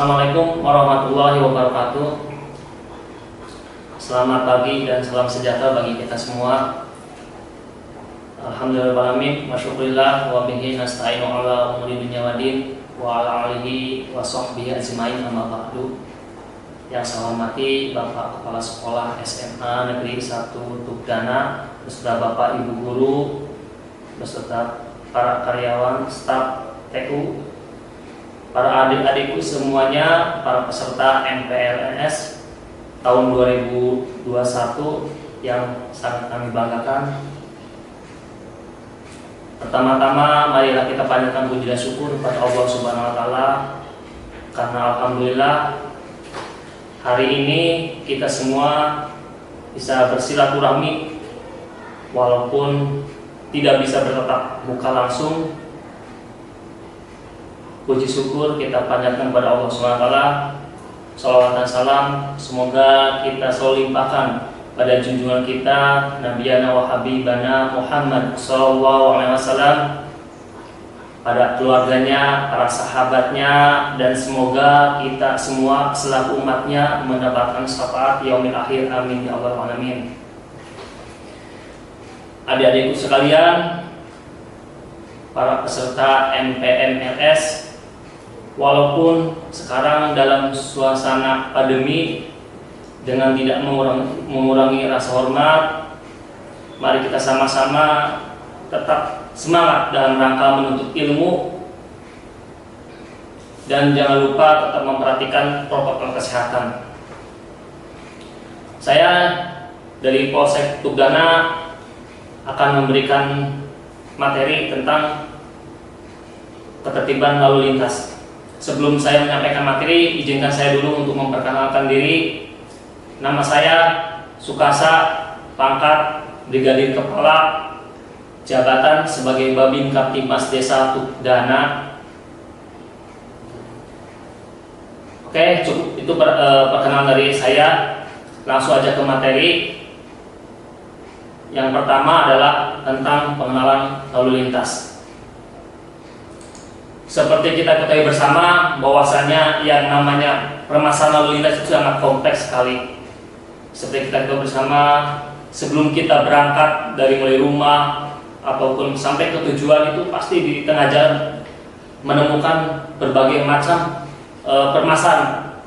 Assalamualaikum warahmatullahi wabarakatuh. Selamat pagi dan salam sejahtera bagi kita semua. Alhamdulillahirrahmanirrahim. Masyukurillah wa bihi nasta'inu ala umuri dunya waddin wa ala alihi wa sahbihi ajmain amma ba'du. Yang saya hormati Bapak Kepala Sekolah SMA Negeri 1 Tugdana, beserta Bapak Ibu Guru, beserta para karyawan, staf TU, para adik-adikku semuanya, para peserta MPLS tahun 2021 yang sangat kami banggakan. Pertama-tama marilah kita panjatkan puji dan syukur kepada Allah Subhanahu wa taala, karena alhamdulillah hari ini kita semua bisa bersilaturahmi walaupun tidak bisa bertatap muka langsung. Puji syukur kita panjatkan kepada Allah SWT. Salawat dan salam semoga kita selalu limpahkan pada junjungan kita Nabiyana wa Habibana Muhammad SAW, pada keluarganya, para sahabatnya, dan semoga kita semua selaku umatnya mendapatkan syafaat yaumil akhir. Amin ya Allah alamin. Adik-adikku sekalian, para peserta MPMLS, walaupun sekarang dalam suasana pandemi, dengan tidak mengurangi rasa hormat, mari kita sama-sama tetap semangat dalam rangka menuntut ilmu, dan jangan lupa tetap memperhatikan protokol kesehatan. Saya dari Polsek Tugdana akan memberikan materi tentang ketertiban lalu lintas. Sebelum saya menyampaikan materi, izinkan saya dulu untuk memperkenalkan diri. Nama saya Sukasa, pangkat Brigadir Kepala, jabatan sebagai Babin Kaptimas Desa Tugdana. Oke, cukup itu perkenalan dari saya. Langsung aja ke materi. Yang pertama adalah tentang pengenalan lalu lintas. Seperti kita ketahui bersama bahwasanya yang namanya permasalahan lalu lintas itu sangat kompleks sekali. Seperti kita ketahui bersama, sebelum kita berangkat dari mulai rumah ataupun sampai ke tujuan, itu pasti di tengah jalan menemukan berbagai macam permasalahan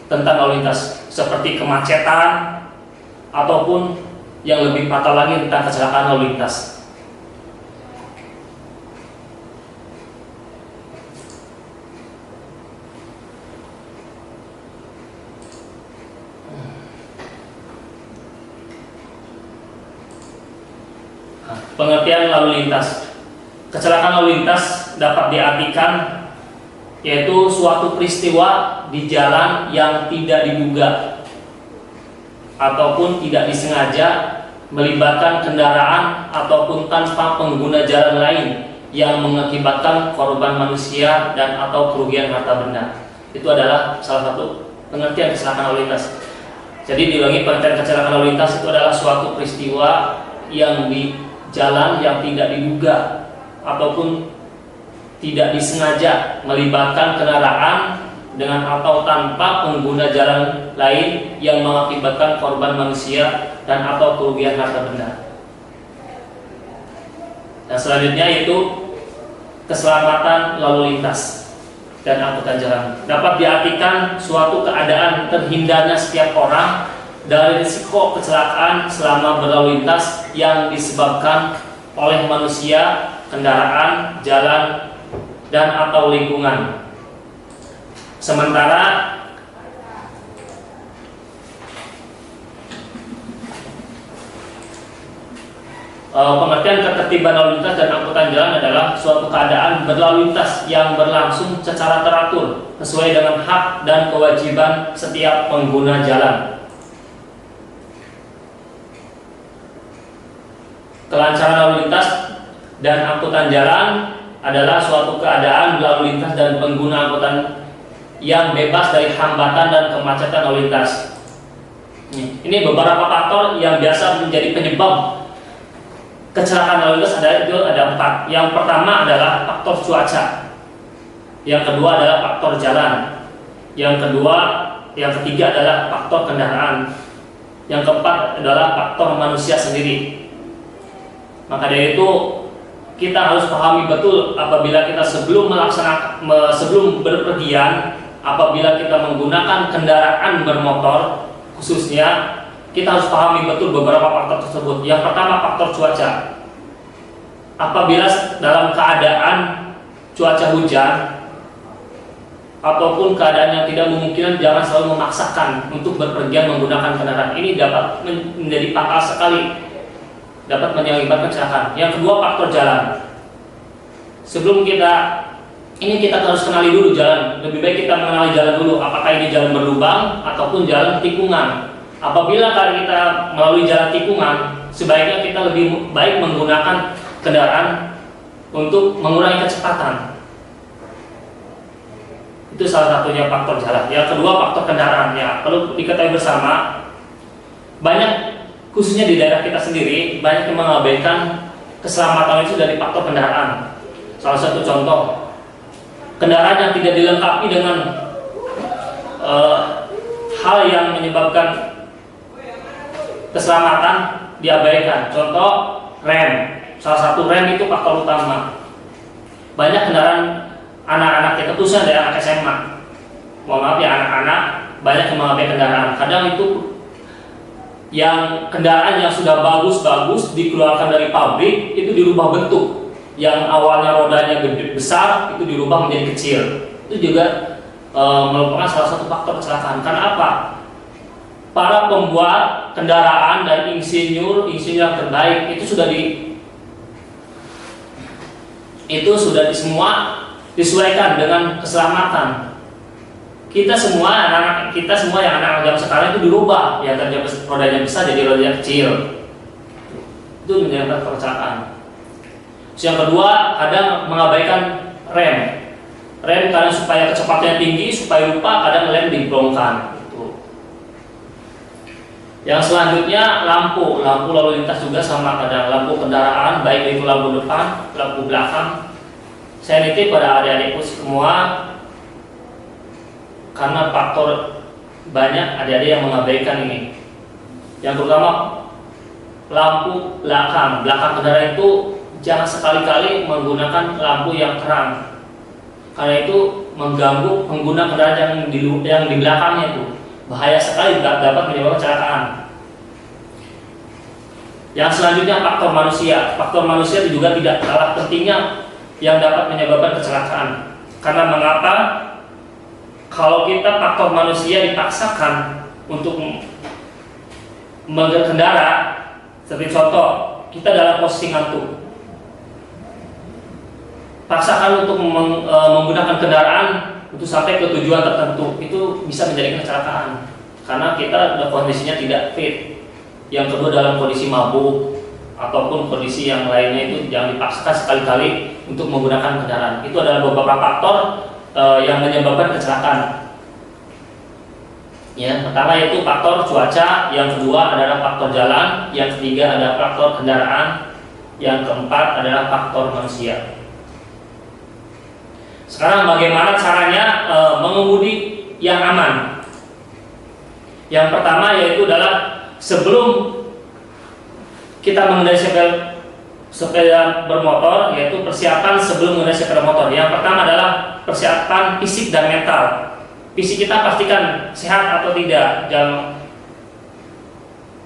tentang lalu lintas, seperti kemacetan ataupun yang lebih fatal lagi tentang kecelakaan lalu lintas. Pengertian lalu lintas. Kecelakaan lalu lintas dapat diartikan yaitu suatu peristiwa di jalan yang tidak diduga ataupun tidak disengaja melibatkan kendaraan ataupun tanpa pengguna jalan lain yang mengakibatkan korban manusia dan atau kerugian harta benda. Itu adalah salah satu pengertian kecelakaan lalu lintas. Jadi diulangi, pengertian kecelakaan lalu lintas itu adalah suatu peristiwa yang di jalan yang tidak diduga ataupun tidak disengaja melibatkan kendaraan dengan atau tanpa pengguna jalan lain yang mengakibatkan korban manusia dan atau kerugian harta benda. Dan selanjutnya yaitu keselamatan lalu lintas dan angkutan jalan. Dapat diartikan suatu keadaan terhindarnya setiap orang dari risiko kecelakaan selama berlalu lintas yang disebabkan oleh manusia, kendaraan, jalan, dan atau lingkungan. Sementara pengertian ketertiban lalu lintas dan angkutan jalan adalah suatu keadaan berlalu lintas yang berlangsung secara teratur sesuai dengan hak dan kewajiban setiap pengguna jalan. Kelancaran lalu lintas dan angkutan jalan adalah suatu keadaan lalu lintas dan pengguna angkutan yang bebas dari hambatan dan kemacetan lalu lintas. Ini beberapa faktor yang biasa menjadi penyebab kecelakaan lalu lintas. Ada 4. Yang pertama adalah faktor cuaca. Yang kedua adalah faktor jalan. Yang ketiga adalah faktor kendaraan. Yang keempat adalah faktor manusia sendiri. Maka dari itu kita harus pahami betul apabila kita sebelum berpergian, apabila kita menggunakan kendaraan bermotor khususnya, kita harus pahami betul beberapa faktor tersebut. Yang pertama, faktor cuaca. Apabila dalam keadaan cuaca hujan ataupun keadaan yang tidak memungkinkan, jangan selalu memaksakan untuk berpergian menggunakan kendaraan. Ini dapat menjadi fatal sekali, dapat menyebabkan kecelakaan. Yang kedua, faktor jalan. Sebelum kita harus kenali dulu jalan. Lebih baik kita mengenali jalan dulu, apakah ini jalan berlubang ataupun jalan tikungan. Apabila kita melalui jalan tikungan, sebaiknya kita lebih baik menggunakan kendaraan untuk mengurangi kecepatan. Itu salah satunya faktor jalan. Yang kedua, faktor kendaraan. Ya, perlu diketahui bersama, banyak khususnya di daerah kita sendiri, banyak yang mengabaikan keselamatan itu dari faktor kendaraan. Salah satu contoh, kendaraan yang tidak dilengkapi dengan hal yang menyebabkan keselamatan diabaikan. Contoh, rem. Salah satu rem itu faktor utama. Banyak kendaraan anak-anak kita, khususnya dari anak SMA, mohon maaf ya, anak-anak banyak yang mengabaikan kendaraan. Kadang itu yang kendaraan yang sudah bagus-bagus dikeluarkan dari pabrik itu dirubah bentuk. Yang awalnya rodanya gede besar itu dirubah menjadi kecil. Itu juga merupakan salah satu faktor kecelakaan. Karena apa? Para pembuat kendaraan dan insinyur yang terbaik itu sudah semua disesuaikan dengan keselamatan. Kita semua anak-anak yang anak-anak zaman sekarang itu dirubah, yang tadinya rodanya besar jadi rodanya kecil. Itu menyebabkan kecelakaan. Yang kedua, kadang mengabaikan rem. Rem karena supaya kecepatannya tinggi, supaya lupa, kadang rem dibolongkan. Yang selanjutnya, lampu lalu lintas juga sama, kadang lampu kendaraan, baik itu lampu depan, lampu belakang. Saya nitip pada adik-adikku semua, karena faktor banyak adik-adik yang mengabaikan ini. Yang pertama, lampu belakang kendaraan itu jangan sekali-kali menggunakan lampu yang terang, karena itu mengganggu pengguna kendaraan yang di belakangnya itu. Bahaya sekali, dapat menyebabkan kecelakaan. Yang selanjutnya, faktor manusia. Faktor manusia itu juga tidak kalah pentingnya yang dapat menyebabkan kecelakaan. Karena mengapa? Kalau kita faktor manusia dipaksakan untuk mengendara, seperti contoh, kita dalam posisi ngantuk, paksakan untuk menggunakan kendaraan untuk sampai ke tujuan tertentu, itu bisa menjadi kecelakaan karena kita kondisinya tidak fit. Yang kedua, dalam kondisi mabuk ataupun kondisi yang lainnya itu jangan dipaksakan sekali-kali untuk menggunakan kendaraan. Itu adalah beberapa faktor yang menyebabkan kecelakaan. Ya, pertama yaitu faktor cuaca, yang kedua adalah faktor jalan, yang ketiga adalah faktor kendaraan, yang keempat adalah faktor manusia. Sekarang bagaimana caranya mengemudi yang aman? Yang pertama yaitu adalah sebelum kita mengendarai sepeda bermotor, yaitu persiapan sebelum mengendarai sepeda motor. Yang pertama adalah persiapan fisik dan mental. Fisik kita pastikan sehat atau tidak,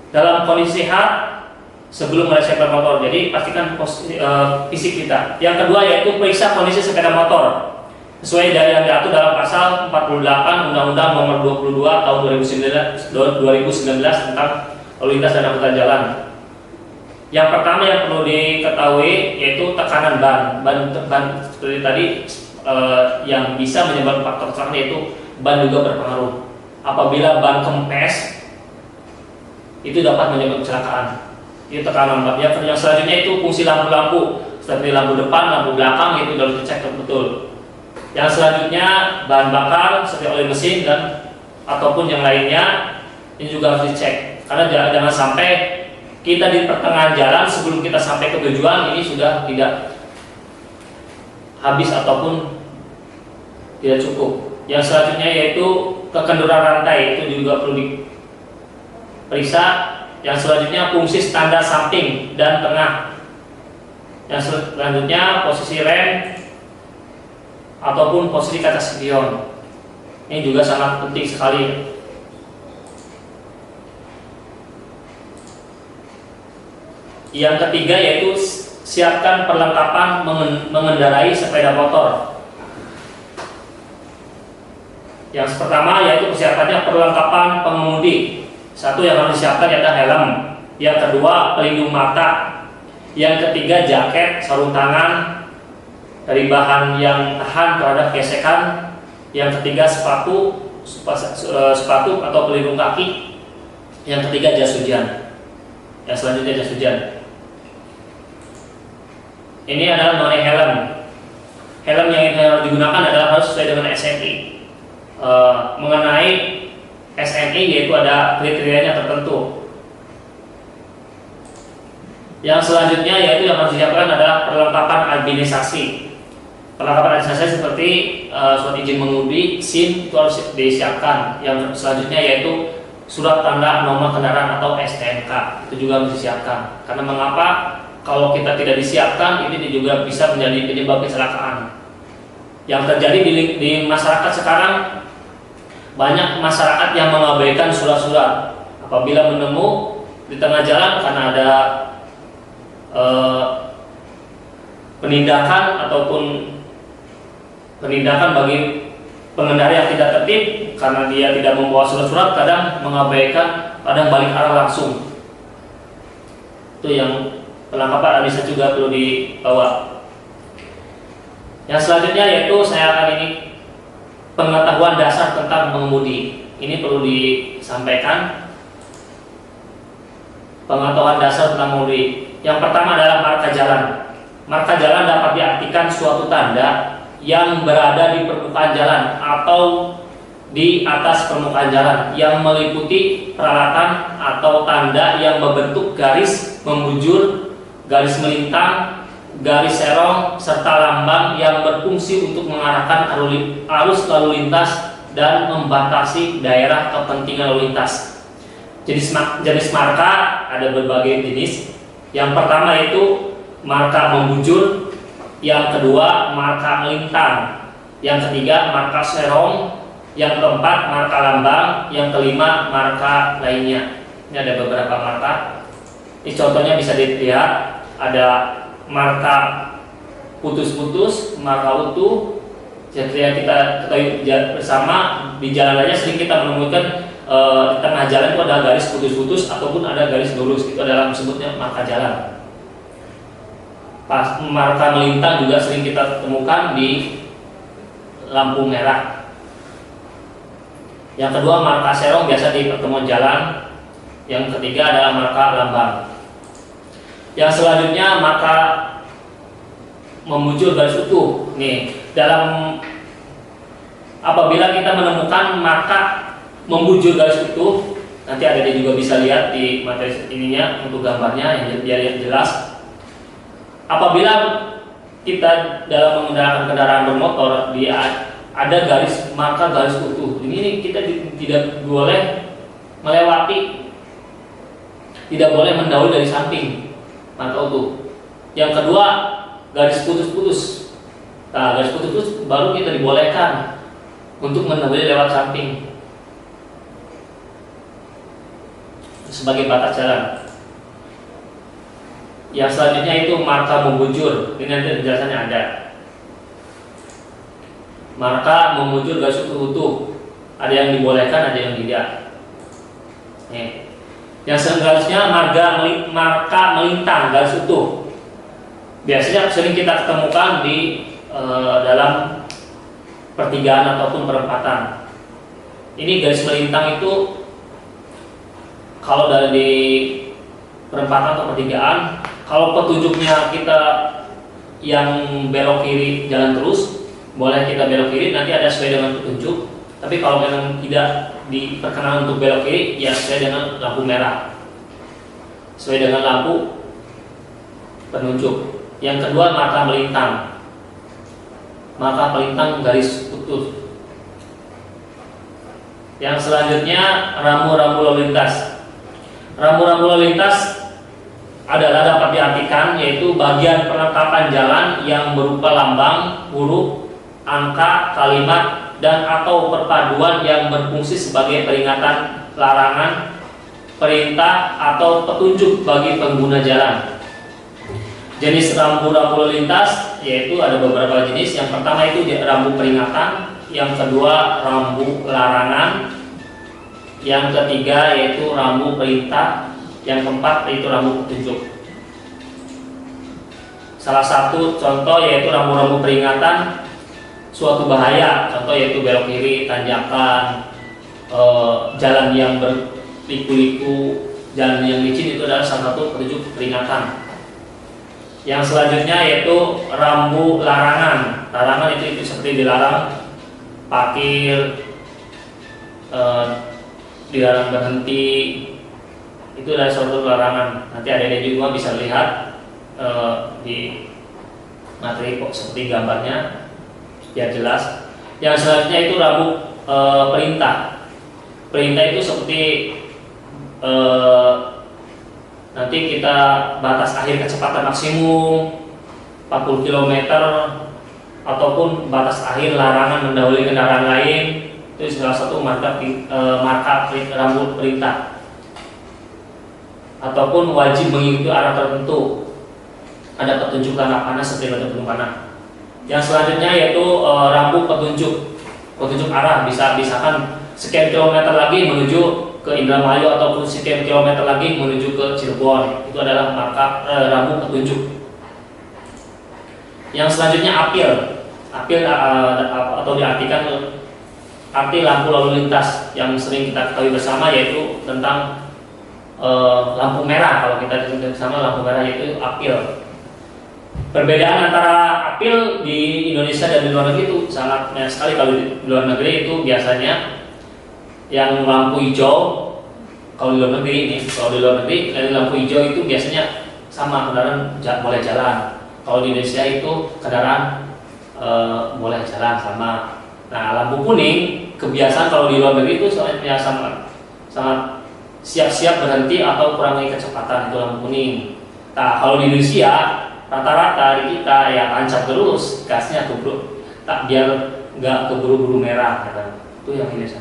dalam kondisi sehat sebelum mengendarai sepeda motor. Jadi pastikan fisik kita. Yang kedua yaitu periksa kondisi sepeda motor sesuai dari yang diatur dalam pasal 48 Undang-Undang Nomor 22 Tahun 2019 tentang lalu lintas dan angkutan jalan. Yang pertama yang perlu diketahui yaitu tekanan ban seperti tadi yang bisa menyebabkan faktor kecelakaan, yaitu ban juga berpengaruh. Apabila ban kempes itu dapat menyebabkan kecelakaan. Itu tekanan ban. Yang selanjutnya itu fungsi lampu-lampu seperti lampu depan, lampu belakang, itu harus dicek betul. Yang selanjutnya bahan bakar seperti oli mesin dan ataupun yang lainnya ini juga harus dicek, karena jangan sampai kita di pertengahan jalan sebelum kita sampai ke tujuan ini sudah tidak habis ataupun tidak cukup. Yang selanjutnya yaitu kekenduran rantai, itu juga perlu diperiksa. Yang selanjutnya fungsi standar samping dan tengah. Yang selanjutnya posisi rem ataupun posisi kaca spion. Ini juga sangat penting sekali. Yang ketiga yaitu siapkan perlengkapan mengendarai sepeda motor. Yang pertama yaitu persiapannya perlengkapan pengemudi. Satu yang harus disiapkan adalah helm. Yang kedua pelindung mata. Yang ketiga jaket, sarung tangan dari bahan yang tahan terhadap gesekan. Yang ketiga sepatu atau pelindung kaki. Yang ketiga jas hujan. Yang selanjutnya jas hujan. Ini adalah mengenai helm. Helm yang harus digunakan adalah harus sesuai dengan SNI. Mengenai SNI yaitu ada kriterianya tertentu. Yang selanjutnya yaitu yang harus disiapkan adalah perlengkapan administrasi. Perlengkapan administrasi seperti surat izin mengemudi, SIM, itu harus disiapkan. Yang selanjutnya yaitu surat tanda nomor kendaraan atau STNK, itu juga harus disiapkan. Karena mengapa? Kalau kita tidak disiapkan, ini juga bisa menjadi penyebab kecelakaan. Yang terjadi di masyarakat sekarang, banyak masyarakat yang mengabaikan surat-surat. Apabila menemu di tengah jalan karena ada penindakan ataupun penindakan bagi pengendara yang tidak tertib karena dia tidak membawa surat-surat, kadang mengabaikan, kadang balik arah langsung. Itu yang perlengkapan administrasi juga perlu dibawa. Yang selanjutnya yaitu saya akan ini pengetahuan dasar tentang mengemudi. Ini perlu disampaikan. Pengetahuan dasar tentang mengemudi. Yang pertama adalah marka jalan. Marka jalan dapat diartikan suatu tanda yang berada di permukaan jalan atau di atas permukaan jalan yang meliputi peralatan atau tanda yang membentuk garis membujur, garis melintang, garis serong, serta lambang yang berfungsi untuk mengarahkan arus lalu lintas dan membatasi daerah kepentingan lalu lintas. Jenis marka ada berbagai jenis. Yang pertama itu marka membujur, yang kedua marka melintang, yang ketiga marka serong, yang keempat marka lambang, yang kelima marka lainnya. Ini ada beberapa marka. Ini contohnya bisa dilihat, ada marka putus-putus, marka utuh. Jadi yang kita ketahui bersama di jalan raya sering kita menemukan di tengah jalan itu ada garis putus-putus ataupun ada garis lurus. Itu adalah disebutnya marka jalan. Marka melintang juga sering kita temukan di lampu merah. Yang kedua marka serong biasa di pertemuan jalan. Yang ketiga adalah marka lambang. Yang selanjutnya marka membujur garis utuh. Nih, dalam apabila kita menemukan marka membujur garis utuh, nanti ada juga bisa lihat di materi ininya untuk gambarnya yang biar jelas. Apabila kita dalam mengendaраkan kendaraan bermotor, dia ada marka garis utuh. Ini kita tidak boleh melewati, tidak boleh mendahului dari samping marka utuh. Yang kedua garis putus-putus. Nah, garis putus-putus baru kita dibolehkan untuk mendahului lewat samping sebagai batas jalan. Yang selanjutnya itu marka membujur. Ini nanti penjelasannya ada. Marka membujur garis utuh. Ada yang dibolehkan, ada yang tidak. Nih. Yang selanjutnya marka melintang garis utuh. Biasanya sering kita ketemukan di dalam pertigaan ataupun perempatan. Ini garis melintang itu kalau dari perempatan atau pertigaan, kalau petunjuknya kita yang belok kiri jalan terus, boleh kita belok kiri, nanti ada sesuai dengan petunjuk. Tapi kalau memang tidak diperkenalan untuk belok kiri, ya sesuai dengan lampu merah, sesuai dengan lampu penunjuk. Yang kedua marka melintang. Marka melintang garis putus. Yang selanjutnya rambu-rambu lalu lintas. Rambu-rambu lalu lintas adalah dapat diartikan yaitu bagian penetapan jalan yang berupa lambang, huruf, angka, kalimat, dan atau perpaduan yang berfungsi sebagai peringatan, larangan, perintah, atau petunjuk bagi pengguna jalan. Jenis rambu-rambu lalu lintas yaitu ada beberapa jenis. Yang pertama itu rambu peringatan, yang kedua rambu larangan, yang ketiga yaitu rambu perintah, yang keempat yaitu rambu petunjuk. Salah satu contoh yaitu rambu-rambu peringatan suatu bahaya, contoh yaitu belok kiri, tanjakan, jalan yang berliku-liku, jalan yang licin, itu adalah salah satu petunjuk peringatan. Yang selanjutnya yaitu rambu larangan. Larangan itu seperti dilarang parkir, dilarang berhenti, itu adalah suatu larangan. Nanti adik-adik juga bisa lihat di materi kok seperti gambarnya biar jelas. Yang selanjutnya itu rambu perintah. Perintah itu seperti nanti kita batas akhir kecepatan maksimum 40 km ataupun batas akhir larangan mendahului kendaraan lain, itu salah satu marka rambu perintah. Ataupun wajib mengikuti arah tertentu, ada petunjuk arah panah seperti petunjuk panah. Yang selanjutnya yaitu rambu petunjuk arah, misalkan sekian kilometer lagi menuju ke Indramayu ataupun sekian kilometer lagi menuju ke Cirebon, itu adalah marka rambu petunjuk. Yang selanjutnya apil atau diartikan arti lampu lalu lintas yang sering kita ketahui bersama yaitu tentang lampu merah. Kalau kita disebut bersama lampu merah yaitu apil. Perbedaan antara apil di Indonesia dan di luar negeri itu sangat banyak sekali. Kalau di luar negeri itu biasanya yang lampu hijau, kalau di luar negeri ini, kalau di luar negeri dari lampu hijau itu biasanya sama kendaraan boleh jalan. Kalau di Indonesia itu kendaraan boleh jalan sama. Nah, lampu kuning kebiasaan kalau di luar negeri itu sangat siap-siap berhenti atau kurangi kecepatan, itu lampu kuning. Nah, kalau di Indonesia rata-rata di kita ya tancap terus gasnya keburu, tak biar nggak keburu-buru merah, kata. Itu yang Indonesia.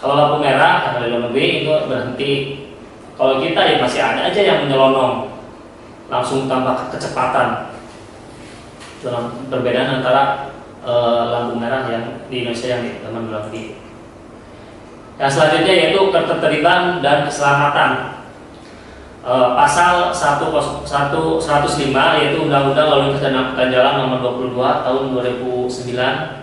Kalau lampu merah kata di luar negeri itu berhenti. Kalau kita ya masih ada aja yang menyelonong, langsung tambah kecepatan. Dalam perbedaan antara lampu merah yang di Indonesia yang di luar negeri. Yang selanjutnya yaitu ketertiban dan keselamatan. Pasal 105 yaitu Undang-Undang Lalu Lintas dan Angkutan Jalan Nomor 22 Tahun 2009.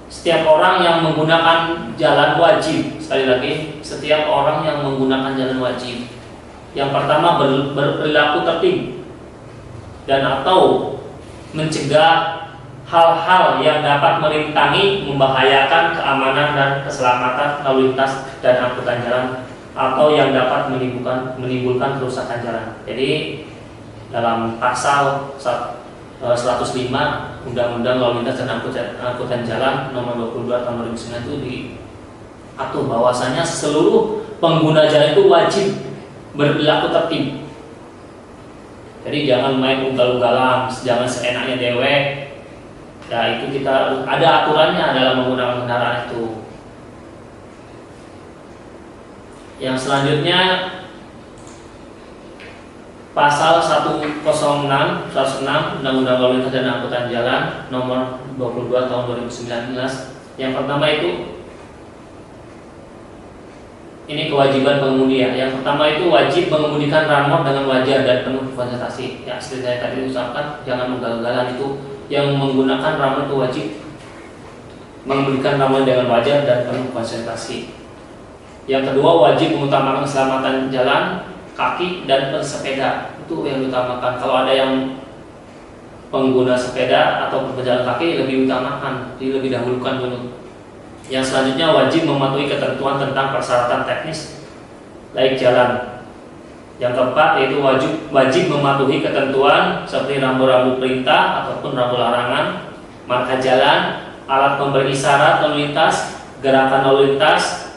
Setiap orang yang menggunakan jalan wajib, sekali lagi, setiap orang yang menggunakan jalan wajib. Yang pertama berperilaku tertib dan atau mencegah hal-hal yang dapat merintangi, membahayakan keamanan dan keselamatan lalu lintas dan angkutan jalan atau yang dapat menimbulkan kerusakan jalan. Jadi dalam pasal 105 Undang-Undang Lalu Lintas dan Angkutan Jalan Nomor 22 Tahun 2009 itu diatur bahwasanya seluruh pengguna jalan itu wajib berperilaku tertib. Jadi jangan main ugal-ugalan, jangan seenaknya dewek. Ya itu kita ada aturannya dalam menggunakan kendaraan itu. Yang selanjutnya pasal 106 Undang-Undang Lalu Lintas dan Angkutan Jalan Nomor 22 Tahun 2019. Yang pertama itu ini kewajiban pengemudi ya. Yang pertama itu wajib mengemudikan ranmor dengan wajar dan penuh konsentrasi. Ya seperti saya tadi ucapkan, jangan ugal-ugalan. Itu yang menggunakan ranmor itu wajib mengemudikan ranmor dengan wajar dan penuh konsentrasi. Yang kedua wajib mengutamakan keselamatan jalan, kaki dan pesepeda, itu yang diutamakan. Kalau ada yang pengguna sepeda atau berjalan kaki lebih utamakan, lebih dahulukan dulu. Yang selanjutnya wajib mematuhi ketentuan tentang persyaratan teknis layak jalan. Yang keempat yaitu wajib mematuhi ketentuan seperti rambu-rambu perintah ataupun rambu larangan, marka jalan, alat pemberi isyarat lalu lintas, gerakan lalu lintas,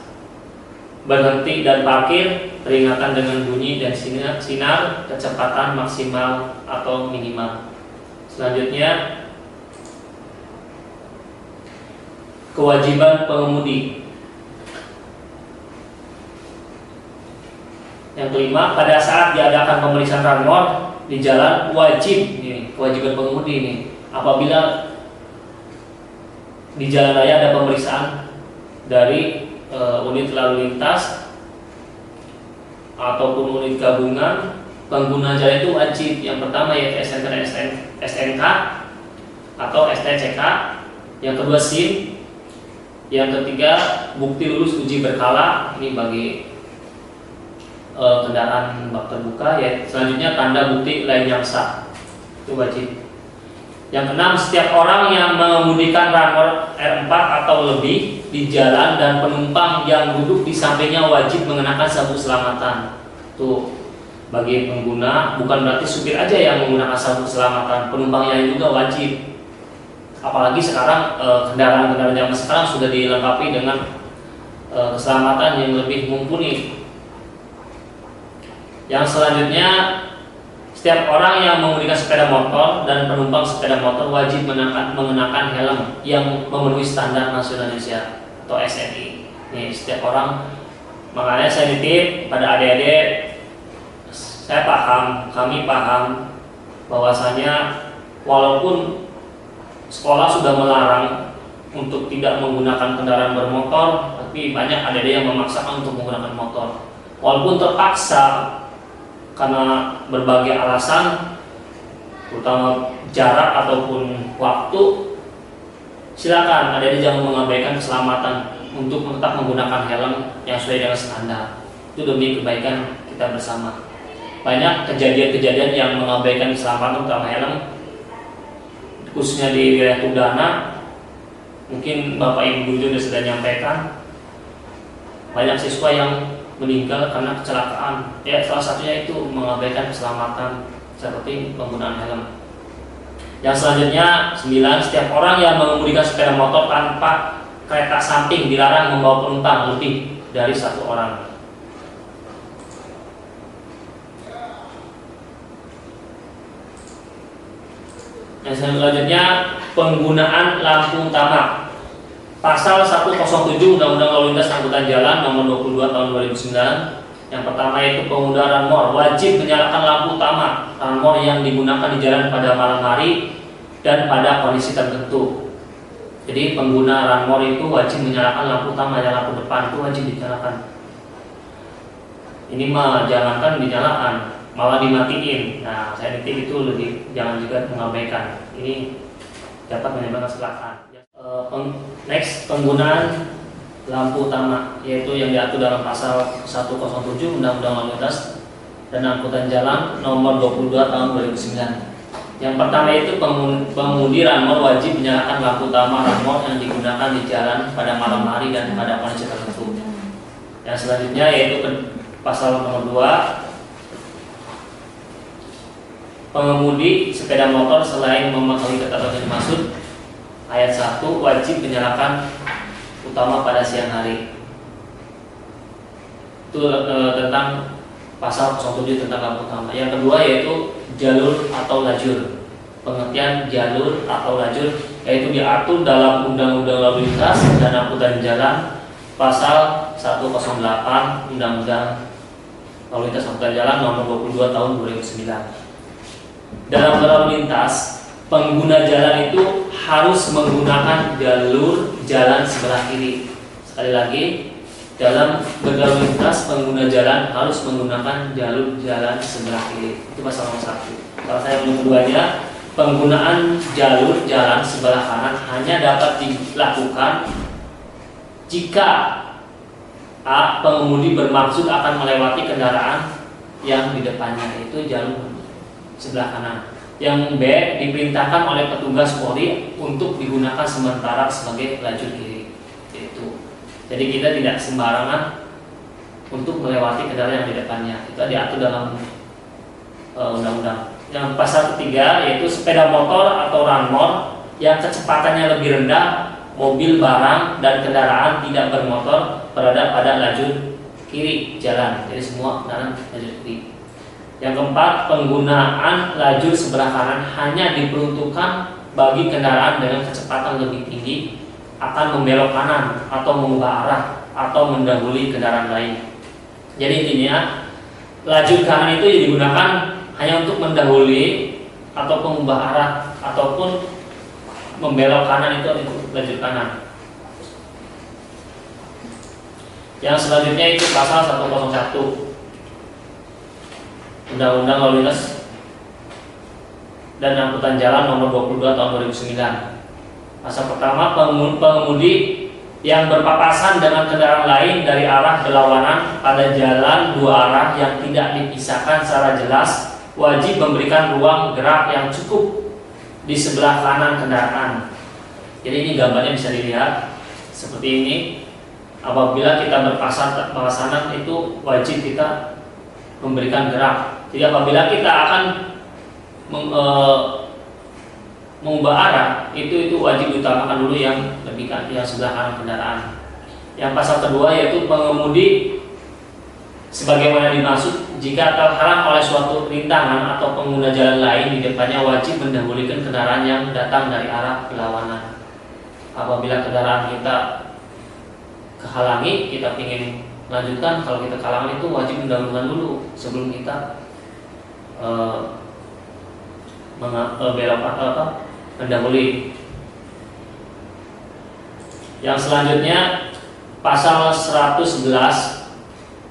berhenti dan parkir, peringatan dengan bunyi dan sinar, kecepatan maksimal atau minimal. Selanjutnya, kewajiban pengemudi. Yang kelima, pada saat diadakan pemeriksaan ranmor di jalan wajib, ini kewajiban pengemudi ini, apabila di jalan raya ada pemeriksaan dari unit lalu lintas ataupun unit gabungan, pengguna jalan itu wajib. Yang pertama yaitu SNK atau STCK, yang kedua SIM, yang ketiga bukti lulus uji berkala, ini bagi kendaraan bak terbuka ya. Selanjutnya tanda bukti lain yang sah, itu wajib. Yang keenam, setiap orang yang mengemudikan ranmor R4 atau lebih di jalan dan penumpang yang duduk di sampingnya wajib mengenakan sabuk keselamatan. Tuh, bagi pengguna, bukan berarti supir aja yang menggunakan sabuk keselamatan, penumpang yang juga wajib. Apalagi sekarang kendaraan-kendaraan zaman sekarang sudah dilengkapi dengan keselamatan yang lebih mumpuni. Yang selanjutnya, setiap orang yang mengemudikan sepeda motor dan penumpang sepeda motor wajib mengenakan helm yang memenuhi standar nasional Indonesia atau SNI. Nih, setiap orang. Makanya saya nitip pada adik-adik, saya paham, kami paham bahwasanya walaupun sekolah sudah melarang untuk tidak menggunakan kendaraan bermotor, tapi banyak adik-adik yang memaksakan untuk menggunakan motor. Walaupun terpaksa karena berbagai alasan, terutama jarak ataupun waktu, silakan adik-adik jangan mengabaikan keselamatan untuk tetap menggunakan helm yang sesuai dengan standar. Itu demi kebaikan kita bersama. Banyak kejadian-kejadian yang mengabaikan keselamatan terutama helm, khususnya di wilayah Tudana. Mungkin Bapak Ibu juga sudah nyampaikan, banyak siswa yang meninggal karena kecelakaan. Ya, salah satunya itu mengabaikan keselamatan seperti penggunaan helm. Yang selanjutnya 9, setiap orang yang mengemudikan sepeda motor tanpa kereta samping dilarang membawa penumpang lebih dari 1 orang. Yang selanjutnya, penggunaan lampu utama. Pasal 107 Undang-Undang Lalu Lintas Angkutan Jalan Nomor 22 Tahun 2009. Yang pertama yaitu pengguna ranmor wajib menyalakan lampu utama ranmor yang digunakan di jalan pada malam hari dan pada kondisi tertentu. Jadi pengguna ranmor itu wajib menyalakan lampu utama, ya lampu depan itu wajib dinyalakan. Ini mah jangankan dinyalakan, malah dimatiin. Nah, saya nitip itu lebih jangan juga mengabaikan. Ini dapat menyebabkan kecelakaan. Next, penggunaan lampu utama, yaitu yang diatur dalam pasal 107 Undang-Undang Lalu Lintas dan Angkutan Jalan Nomor 22 Tahun 2009. Yang pertama itu pengemudi ranmor wajib menyalakan lampu utama ranmor yang digunakan di jalan pada malam hari dan pada kondisi tertentu. Yang selanjutnya yaitu pasal nomor 2, pengemudi sepeda motor selain mematuhi ketentuan yang dimaksud ayat 1 wajib menyalakan utama pada siang hari. Itu tentang pasal 07 tentang lampu utama. Yang kedua yaitu jalur atau lajur. Pengertian jalur atau lajur yaitu diatur dalam Undang-Undang Lalu Lintas dan Angkutan Jalan pasal 108 Undang-Undang Lalu Lintas Angkutan Jalan Nomor 22 Tahun 2009. Dalam berlalu lintas, pengguna jalan itu harus menggunakan jalur jalan sebelah kiri. Sekali lagi, dalam berlalu lintas pengguna jalan harus menggunakan jalur jalan sebelah kiri. Itu pasal nomor 1. Kalau saya belum keduanya, penggunaan jalur jalan sebelah kanan hanya dapat dilakukan jika A. Pengemudi bermaksud akan melewati kendaraan yang di depannya, yaitu jalur sebelah kanan. Yang B. Diperintahkan oleh petugas Polri untuk digunakan sementara sebagai lajur kiri. Itu. Jadi kita tidak sembarangan untuk melewati kendaraan yang di depannya. Itu diatur dalam undang-undang. Yang pasal ketiga yaitu sepeda motor atau ranmor yang kecepatannya lebih rendah mobil, barang, dan kendaraan tidak bermotor berada pada lajur kiri jalan. Jadi semua kendaraan lajur kiri. Yang keempat, penggunaan lajur sebelah kanan hanya diperuntukkan bagi kendaraan dengan kecepatan lebih tinggi akan membelok kanan atau mengubah arah atau mendahului kendaraan lain. Jadi intinya lajur kanan itu digunakan hanya untuk mendahului atau mengubah arah ataupun membelok kanan, itu lajur kanan. Yang selanjutnya itu pasal 101 Undang-Undang Lalu Lintas dan Angkutan Jalan nomor 22 tahun 2009. Pasal pertama, pengemudi yang berpapasan dengan kendaraan lain dari arah berlawanan pada jalan dua arah yang tidak dipisahkan secara jelas wajib memberikan ruang gerak yang cukup di sebelah kanan kendaraan. Jadi ini gambarnya bisa dilihat seperti ini. Apabila kita berpapasan itu wajib kita memberikan gerak. Jadi apabila kita akan mengubah arah, itu wajib diutamakan dulu yang lebih yang sebelah kanan kendaraan. Yang pasal kedua yaitu pengemudi sebagaimana dimaksud jika terhalang oleh suatu rintangan atau pengguna jalan lain di depannya wajib mendahulukan kendaraan yang datang dari arah berlawanan. Apabila kendaraan kita kehalangi, kita ingin lanjutkan, kalau kita kehalangan itu wajib mendahulukan dulu sebelum kita mendahului. Yang selanjutnya pasal 111,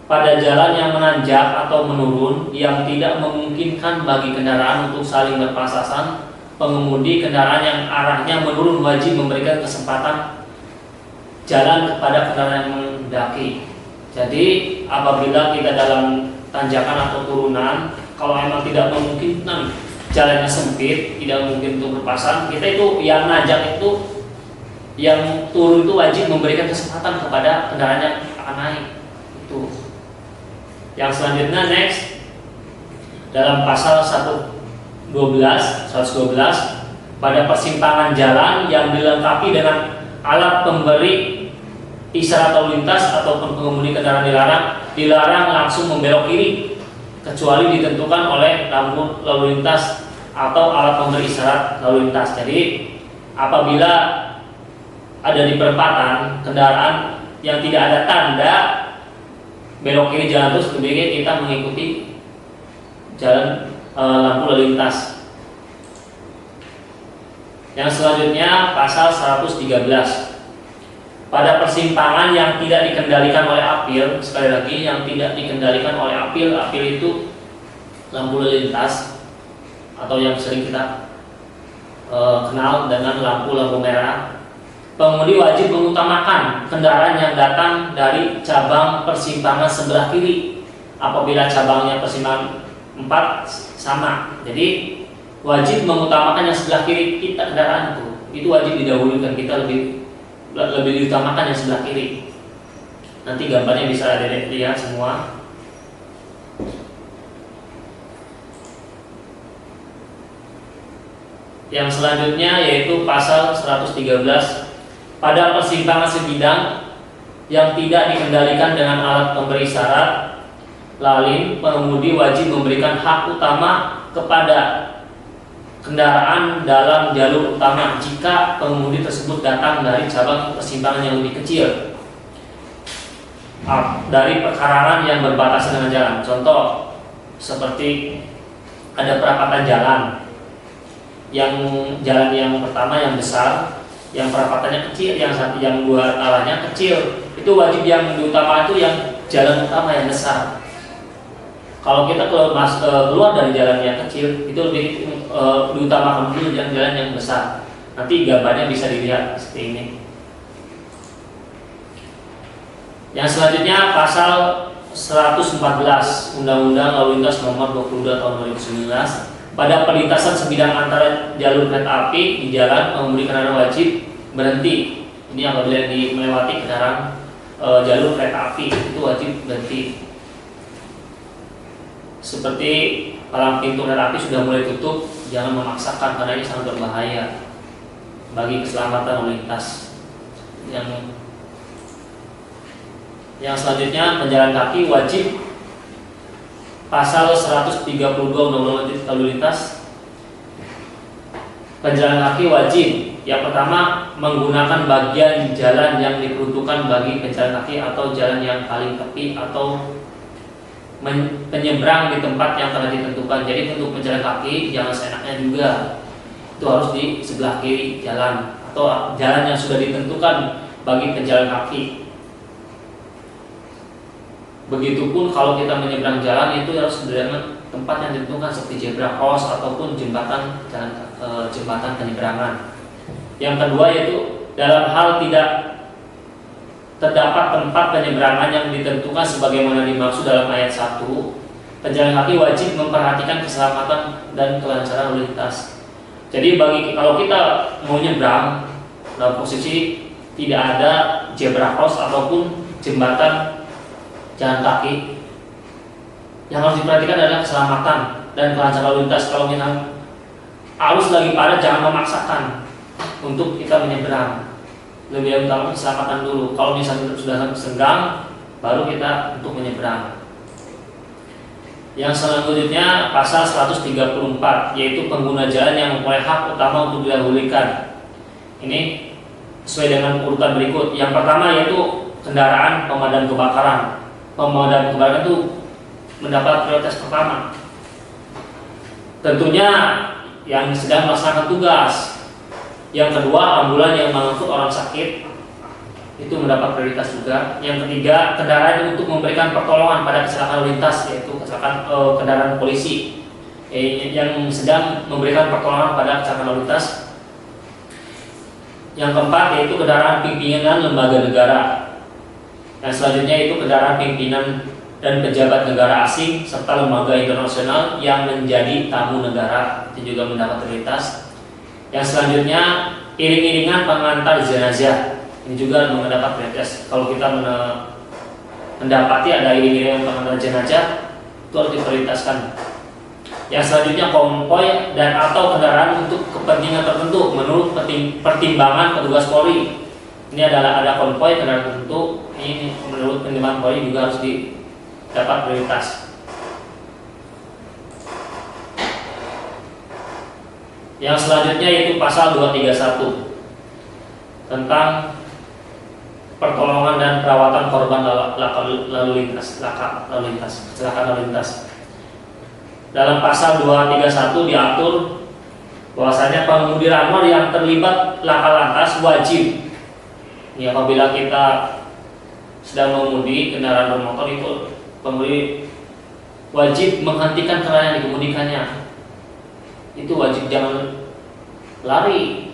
pada jalan yang menanjak atau menurun yang tidak memungkinkan bagi kendaraan untuk saling berpapasan, pengemudi kendaraan yang arahnya menurun wajib memberikan kesempatan jalan kepada kendaraan yang mendaki. Jadi apabila kita dalam tanjakan atau turunan, kalau memang tidak memungkinkan, jalannya sempit, tidak mungkin untuk berpapasan, kita itu yang nanjak itu, yang turun itu wajib memberikan kesempatan kepada kendaraan yang akan naik. Itu. Yang selanjutnya next, dalam pasal 112 pada persimpangan jalan yang dilengkapi dengan alat pemberi isyarat lalu lintas ataupun pengemudi kendaraan dilarang langsung membelok kiri kecuali ditentukan oleh lampu lalu lintas atau alat pemberi isyarat lalu lintas. Jadi apabila ada di perempatan kendaraan yang tidak ada tanda belok kiri jalan terus, lebih baik kita mengikuti jalan lampu lalu lintas. Yang selanjutnya pasal 113 pada persimpangan yang tidak dikendalikan oleh apil. Sekali lagi, yang tidak dikendalikan oleh apil itu lampu lalu lintas atau yang sering kita kenal dengan lampu merah. Pengemudi wajib mengutamakan kendaraan yang datang dari cabang persimpangan sebelah kiri. Apabila cabangnya persimpangan 4 sama, jadi wajib mengutamakan yang sebelah kiri kita kendaraan itu wajib didahulukan, kita lebih diutamakan yang sebelah kiri. Nanti gambarnya bisa dilihat semua. Yang selanjutnya yaitu pasal 113 pada persimpangan sebidang yang tidak dikendalikan dengan alat pemberi isyarat lalin, pengemudi wajib memberikan hak utama kepada kendaraan dalam jalur utama jika pengemudi tersebut datang dari cabang persimpangan yang lebih kecil dari pekarangan yang berbatasan dengan jalan. Contoh seperti ada perapatan jalan yang pertama yang besar, yang perapatannya kecil, yang dua arahnya kecil, itu wajib yang diutama itu yang jalan utama yang besar. Kalau kita keluar dari jalan yang kecil, itu lebih diutamakan dulu jalan yang besar. Nanti gambarnya bisa dilihat seperti ini. Yang selanjutnya pasal 114 Undang-Undang Lalu Lintas nomor 22 tahun 2019 pada perlintasan sebidang antara jalur kereta api di jalan, pengemudi kendaraan wajib berhenti. Ini apabila melewati kendaraan jalur kereta api itu wajib berhenti. Seperti palang pintu kereta api sudah mulai tutup, jangan memaksakan karena ini sangat berbahaya bagi keselamatan lalu lintas. Yang selanjutnya, penjalan kaki wajib pasal 132 Undang-Undang Lalu Lintas. Penjalan kaki wajib yang pertama menggunakan bagian jalan yang diperuntukkan bagi penjalan kaki atau jalan yang paling tepi atau penyeberang di tempat yang telah ditentukan. Jadi untuk penjalan kaki jangan seenaknya juga, itu harus di sebelah kiri jalan atau jalan yang sudah ditentukan bagi penjalan kaki. Begitupun kalau kita menyeberang jalan itu harus dengan tempat yang ditentukan seperti zebra cross ataupun jembatan penyeberangan. Yang kedua yaitu dalam hal tidak terdapat tempat penyeberangan yang ditentukan sebagaimana dimaksud dalam ayat 1, penjalan kaki wajib memperhatikan keselamatan dan kelancaran lalu lintas. Jadi kalau kita mau nyebrang dalam posisi tidak ada zebra cross ataupun jembatan jalan kaki, yang harus diperhatikan adalah keselamatan dan kelancaran lalu lintas. Kalau misalnya arus lagi padat, jangan memaksakan untuk kita menyeberang. Lebih utama keselamatan dulu. Kalau misalnya sudah senggang, baru kita untuk menyeberang. Yang selanjutnya pasal 134, yaitu pengguna jalan yang mempunyai hak utama untuk didahulukan. Ini sesuai dengan urutan berikut. Yang pertama yaitu kendaraan pemadam kebakaran. Pemadam kebakaran itu mendapat prioritas pertama. Tentunya yang sedang melaksanakan tugas. Yang kedua, ambulan yang mengangkut orang sakit itu mendapat prioritas juga. Yang ketiga, kendaraan untuk memberikan pertolongan pada kecelakaan lalu lintas, yaitu kecelakaan kendaraan polisi yang sedang memberikan pertolongan pada kecelakaan lalu lintas. Yang keempat yaitu kendaraan pimpinan lembaga negara. Yang selanjutnya itu kendaraan pimpinan dan pejabat negara asing serta lembaga internasional yang menjadi tamu negara, itu juga mendapat prioritas. Yang selanjutnya iring-iringan pengantar jenazah, ini juga mendapat prioritas. Kalau kita mendapati ada iring-iringan pengantar jenazah, itu harus diprioritaskan. Yang selanjutnya konvoi dan atau kendaraan untuk kepentingan tertentu menurut pertimbangan petugas Polri. Ini adalah ada konvoi kendaraan tertentu, ini menurut pertimbangan Polri juga harus dapat prioritas. Yang selanjutnya yaitu pasal 231 tentang pertolongan dan perawatan korban lalu lintas, kecelakaan lalu lintas. Dalam pasal 231 diatur bahwasanya pengemudi ramor yang terlibat laka lantas wajib, ya, apabila kita sedang mengemudi kendaraan bermotor itu pengemudi wajib menghentikan kendaraan yang dikemudikannya. Itu wajib, jangan lari.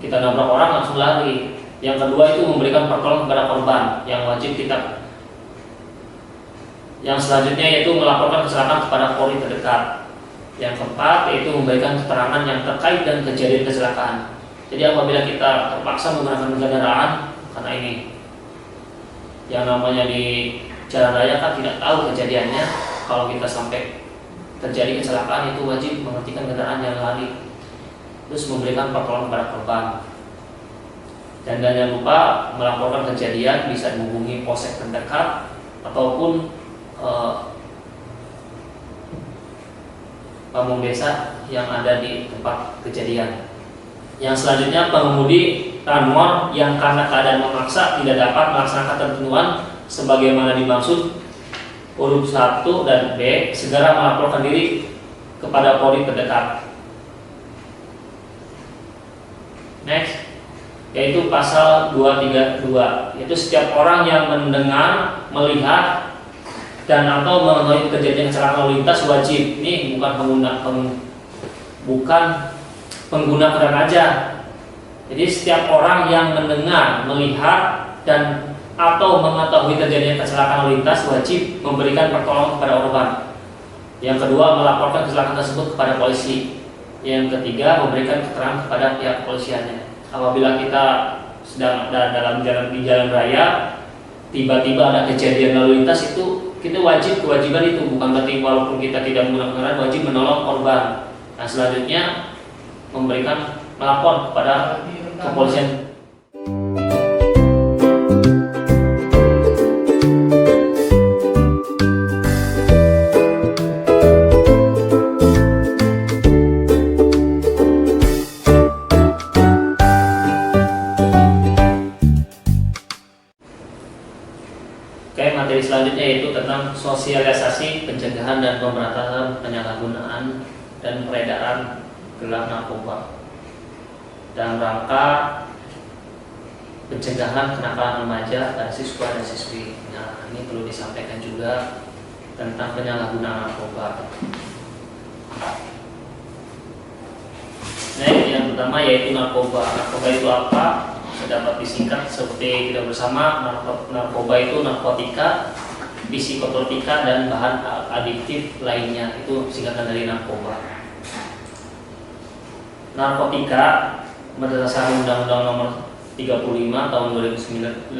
Kita nabrak orang langsung lari. Yang kedua itu memberikan pertolongan kepada korban, yang wajib kita. Yang selanjutnya yaitu melaporkan kecelakaan kepada Polri terdekat. Yang keempat yaitu memberikan keterangan yang terkait dengan kejadian kecelakaan. Jadi apabila kita terpaksa menggunakan kendaraan karena ini yang namanya di jalan raya kan tidak tahu kejadiannya, kalau kita sampai terjadi kecelakaan itu wajib menghentikan kendaraan yang lari, terus memberikan pertolongan kepada korban. Dan jangan lupa melaporkan kejadian, bisa menghubungi polsek terdekat ataupun pamong desa yang ada di tempat kejadian. Yang selanjutnya pengemudi ranmor yang karena keadaan memaksa tidak dapat melaksanakan ketentuan sebagaimana dimaksud huruf 1 dan B, segera melaporkan diri kepada Polri terdekat. Next, yaitu pasal 232, yaitu setiap orang yang mendengar, melihat dan atau mengetahui kejadian kecelakaan lalu lintas wajib. Ini bukan pengguna kendaraan aja. Jadi setiap orang yang mendengar, melihat dan atau mengetahui terjadinya kecelakaan lalu lintas wajib memberikan pertolongan kepada korban. Yang kedua, melaporkan kecelakaan tersebut kepada polisi. Yang ketiga, memberikan keterangan kepada pihak kepolisiannya. Apabila kita sedang dalam di jalan raya, tiba-tiba ada kejadian lalu lintas, itu kita kewajiban itu bukan berarti walaupun kita tidak menggunakan kendaraan wajib menolong korban. Nah, selanjutnya melapor kepada kepolisian. sosialisasi pencegahan dan pemberantasan penyalahgunaan dan peredaran gelap narkoba dalam rangka pencegahan kenakalan remaja dan siswa dan siswi. Nah, ini perlu disampaikan juga tentang penyalahgunaan narkoba. Nah, yang pertama yaitu narkoba. Narkoba itu apa? Dapat disingkat seperti kita bersama, narkoba itu narkotika, psikotropika, dan bahan adiktif lainnya. Itu singkatan dari narkoba. Narkotika berdasarkan Undang-Undang Nomor 35 Tahun 2009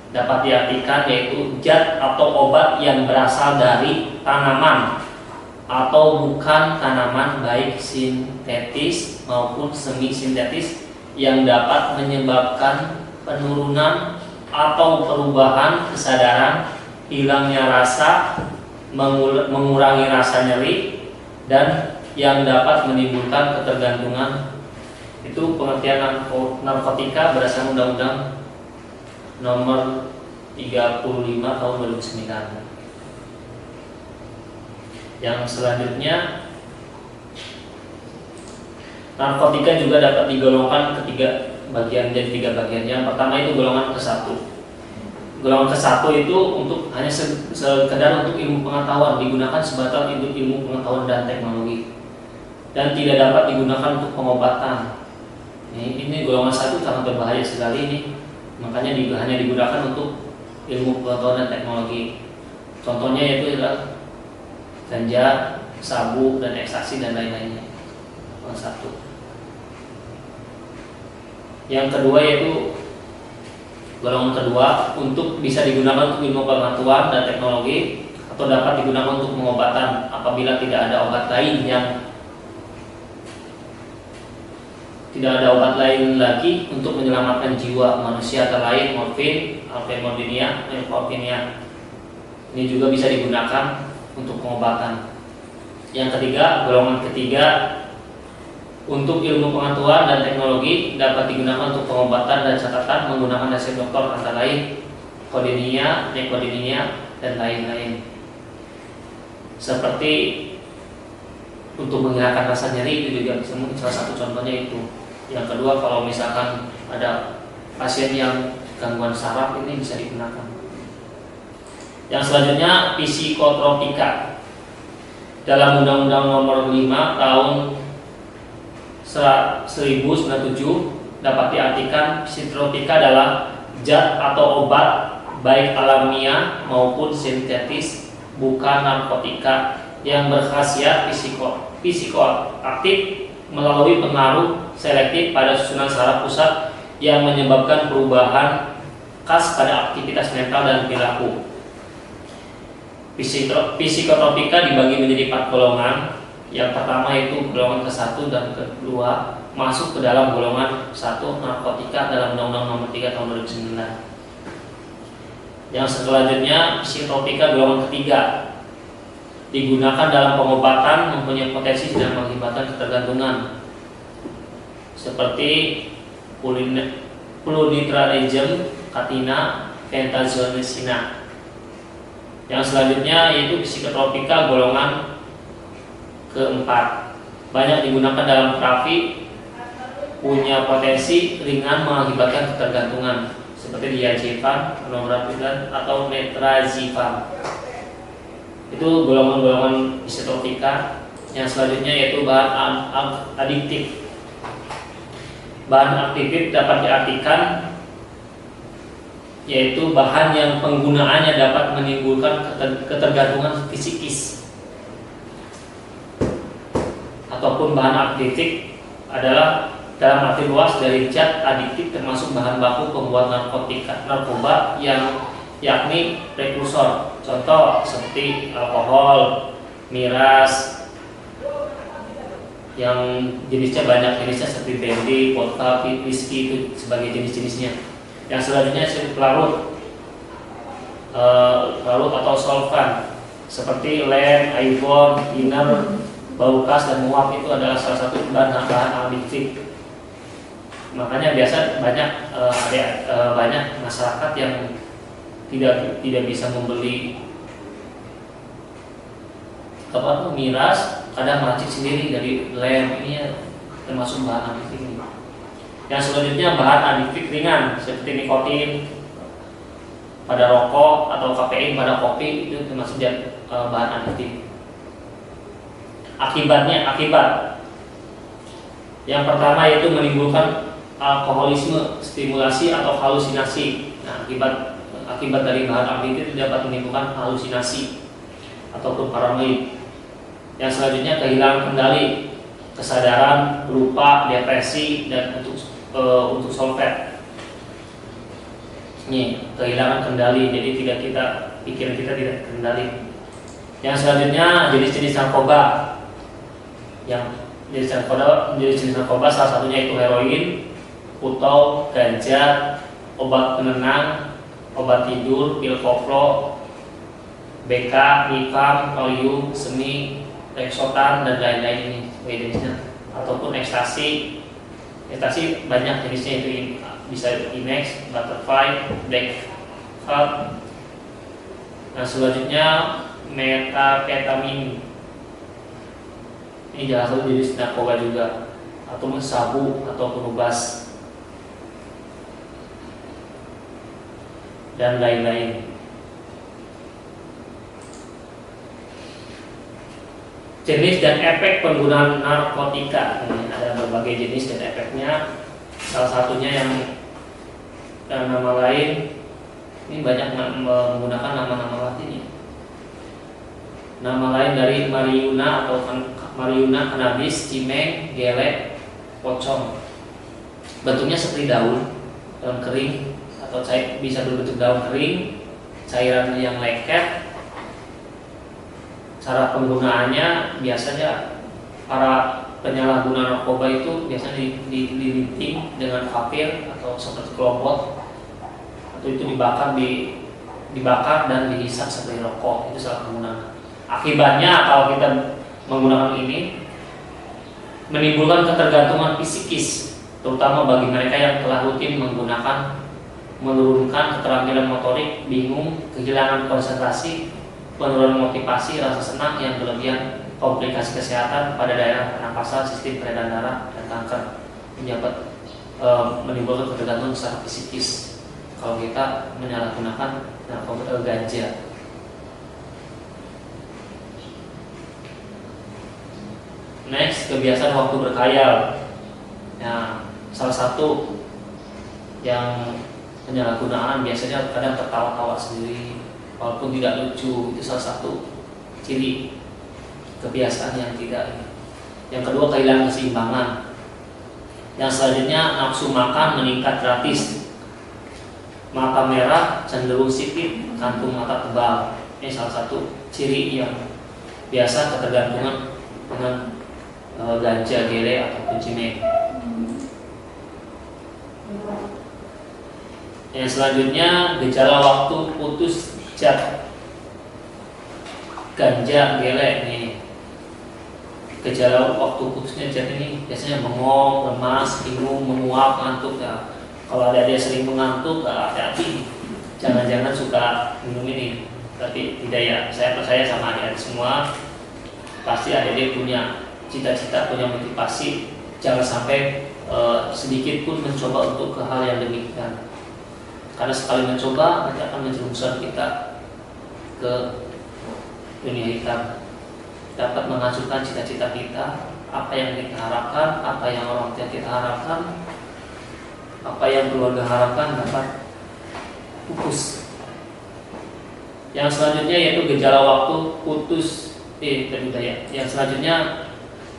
dapat diartikan yaitu zat atau obat yang berasal dari tanaman atau bukan tanaman, baik sintetis maupun semi sintetis, yang dapat menyebabkan penurunan atau perubahan kesadaran, hilangnya rasa, mengurangi rasa nyeri, dan yang dapat menimbulkan ketergantungan. Itu pengertian narkotika berdasarkan Undang-Undang Nomor 35 Tahun 2009. Yang selanjutnya, narkotika juga dapat digolongkan ke tiga bagian. Yang pertama itu golongan ke-1. Golongan ke-1 itu untuk hanya sekedar untuk ilmu pengetahuan, digunakan sebatas untuk ilmu pengetahuan dan teknologi, dan tidak dapat digunakan untuk pengobatan. Ini golongan 1 sangat berbahaya sekali ini. Makanya hanya digunakan untuk ilmu pengetahuan dan teknologi. Contohnya yaitu adalah ganja, sabu, dan ekstasi dan lain-lainnya. Golongan 1. Yang kedua yaitu golongan kedua untuk bisa digunakan untuk ilmu pengetahuan dan teknologi atau dapat digunakan untuk pengobatan apabila tidak ada obat lagi untuk menyelamatkan jiwa manusia, terlain morfin, morfinia. Ini juga bisa digunakan untuk pengobatan. Yang ketiga, golongan ketiga untuk ilmu pengetahuan dan teknologi dapat digunakan untuk pengobatan dan catatan menggunakan hasil dokter antara lain kodinia, nekodinia, dan lain-lain. Seperti untuk menghilangkan rasa nyeri, itu juga salah satu contohnya itu. Yang kedua, kalau misalkan ada pasien yang gangguan saraf, ini bisa digunakan. Yang selanjutnya, psikotropika. Dalam Undang-Undang Nomor 5 Tahun 1997 dapat diartikan psikotropika adalah zat atau obat baik alamiah maupun sintetis, bukan narkotika, yang berkhasiat psikoaktif melalui pengaruh selektif pada susunan saraf pusat yang menyebabkan perubahan khas pada aktivitas mental dan perilaku. Psikotropika dibagi menjadi 4 golongan. Yang pertama itu golongan ke-1 dan kedua masuk ke dalam golongan 1 narkotika dalam Undang-Undang Nomor 3 Tahun 2009. Yang selanjutnya psikotropika golongan ketiga digunakan dalam pengobatan, mempunyai potensi dan mengakibatkan ketergantungan seperti flunitralizum, katina, pentazocine. Yang selanjutnya yaitu psikotropika golongan keempat, banyak digunakan dalam terapi, punya potensi ringan mengakibatkan ketergantungan seperti diazepam, noradrenalin, atau metrazepam. Itu golongan-golongan psikotropika. Yang selanjutnya yaitu bahan adiktif. Bahan adiktif dapat diartikan yaitu bahan yang penggunaannya dapat menimbulkan ketergantungan psikis. Ataupun bahan adiktif adalah dalam arti luas dari zat adiktif termasuk bahan baku pembuat narkoba yang yakni prekursor. Contoh seperti alkohol, miras, yang jenisnya banyak jenisnya seperti brandy, vodka, whisky, itu sebagai jenis-jenisnya. Yang selanjutnya pelarut, atau solvan seperti lem, iPhone, thinner, bau khas, dan muap. Itu adalah salah satu bahan adiktif. Makanya biasa banyak masyarakat yang tidak bisa membeli miras, kadang meracik sendiri dari lem. Ini ya termasuk bahan aditif ini. Yang selanjutnya bahan aditif ringan seperti nikotin pada rokok atau kafein pada kopi, itu termasuk bahan aditif. Akibat yang pertama yaitu menimbulkan alkoholisme, stimulasi atau halusinasi. Nah, akibat dari bahan aditif itu dapat menimbulkan halusinasi ataupun paranoid. Yang selanjutnya kehilangan kendali, kesadaran, lupa, depresi, dan untuk solvet. Ini kehilangan kendali, jadi pikiran kita tidak terkendali. Yang selanjutnya jenis-jenis narkoba. Yang jenis narkoba salah satunya itu heroin, putau, ganja, obat penenang, obat tidur, pil koplo, BK, mifam, kalium, semi, reksotan, dan lain-lain ini jenisnya. Ataupun ekstasi banyak jenisnya, itu bisa Inex, Butterfly, Black Hawk. Nah, selanjutnya metapetamin. Ini salah satu jenis narkoba juga, atau sabu atau penubas dan lain-lain. Jenis dan efek penggunaan narkotika. Ini ada berbagai jenis dan efeknya. Salah satunya yang nama lain, ini banyak menggunakan nama-nama Latin ya. Nama lain dari marijuana atau marijuana, cannabis, cimeng, gelek, pocong. Bentuknya seperti daun kering atau bisa berbentuk daun kering, cairan yang lengket. Cara penggunaannya biasanya para penyalahguna narkoba itu biasanya dilinting dengan papir atau seperti kelopot, atau itu dibakar dan dihisap seperti rokok. Itu salah penggunaan. Akibatnya kalau kita menggunakan ini menimbulkan ketergantungan psikis, terutama bagi mereka yang telah rutin menggunakan, menurunkan keterampilan motorik, bingung, kehilangan konsentrasi, penurunan motivasi, rasa senang yang berlebihan, komplikasi kesehatan pada daerah pernapasan, sistem peredaran darah, dan kanker. Ini dapat menimbulkan ketergantungan secara psikis kalau kita menyalahgunakan narkoba ganja. Next, kebiasaan waktu berkhayal. Nah, salah satu yang penyalahgunaan biasanya kadang tertawa-tawa sendiri walaupun tidak lucu. Itu salah satu ciri kebiasaan yang tidak. Yang kedua, kehilangan keseimbangan. Yang selanjutnya, nafsu makan meningkat gratis. Mata merah, cenderung sipit, kantung mata tebal. Ini salah satu ciri yang biasa ketergantungan dengan ganja, gele, ataupun cimeng. Yang selanjutnya, gejala waktu putus zat. Ganja, gele nih. Gejala waktu putusnya zat ini biasanya bengong, lemas, bingung, menguap, ngantuk ya. Kalau ada dia sering mengantuk, hati-hati. Jangan-jangan suka minum ini. Tapi tidak ya, saya percaya sama adik-adik semua, pasti adik-adik punya cita-cita, punya motivasi. Jangan sampai sedikit pun mencoba untuk ke hal yang demikian, karena sekali mencoba nanti akan menjerumuskan kita ke dunia hitam. Dapat menghancurkan cita-cita kita, apa yang kita harapkan, apa yang orang tua kita harapkan, apa yang keluarga harapkan dapat pupus. Yang selanjutnya yaitu gejala waktu putus budaya. Yang selanjutnya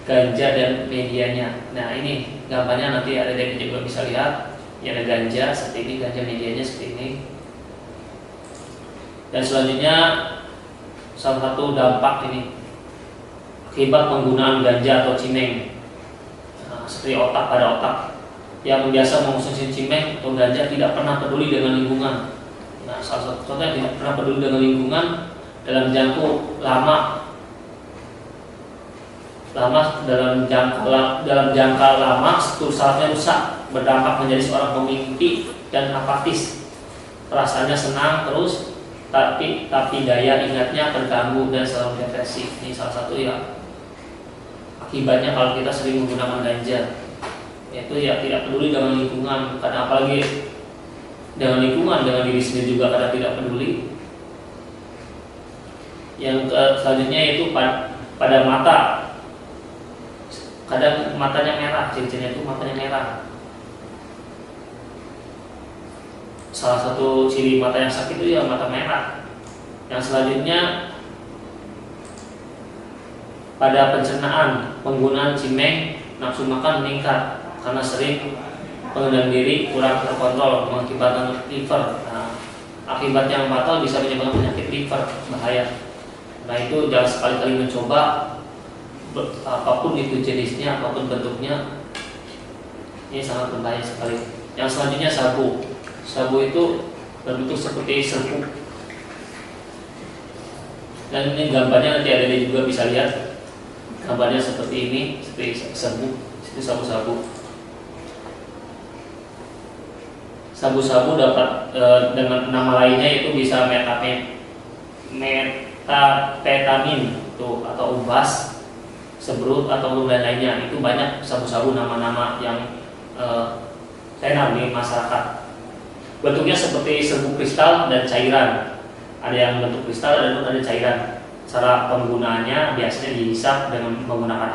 ganja dan medianya. Nah, ini gambarnya nanti ada yang juga bisa lihat. Ini ada ganja seperti ini, ganja medianya seperti ini. Dan selanjutnya salah satu dampak ini akibat penggunaan ganja atau cimeng. Nah, seperti otak pada otak yang biasa mengonsumsi cimeng atau ganja tidak pernah peduli dengan lingkungan. Nah, salah satu contohnya tidak pernah peduli dengan lingkungan dalam dalam jangka lama struktur sarafnya rusak, berdampak menjadi seorang pemimpi dan apatis. Rasanya senang terus tapi daya ingatnya terganggu dan selalu depresi. Ini salah satu ya akibatnya kalau kita sering menggunakan ganja, yaitu ya tidak peduli dengan lingkungan, karena apalagi dengan lingkungan, dengan diri sendiri juga karena tidak peduli. Yang selanjutnya yaitu pada mata, kadang matanya merah, ciri-cirinya itu matanya merah. Salah satu ciri mata yang sakit itu ya mata merah. Yang selanjutnya pada pencernaan, penggunaan cimeng, nafsu makan meningkat karena sering pengendalian diri kurang terkontrol mengakibatkan liver. Nah, akibat yang fatal bisa menyebabkan penyakit liver, bahaya. Nah, itu jangan sekali-kali mencoba apapun itu jenisnya, apapun bentuknya. Ini sangat berbahaya sekali. Yang selanjutnya sabu. Sabu itu berbentuk seperti serbuk. Dan ini gambarnya nanti ada juga bisa lihat. Gambarnya seperti ini, seperti serbuk. Itu sabu-sabu. Sabu-sabu dapat dengan nama lainnya itu bisa metapetamin tuh, atau ubas, sebrut atau lain-lainnya. Itu banyak sabu-sabu nama-nama yang tenar di masyarakat. Bentuknya seperti serbuk kristal dan cairan. Ada yang bentuk kristal dan ada cairan. Cara penggunaannya biasanya dihisap dengan menggunakan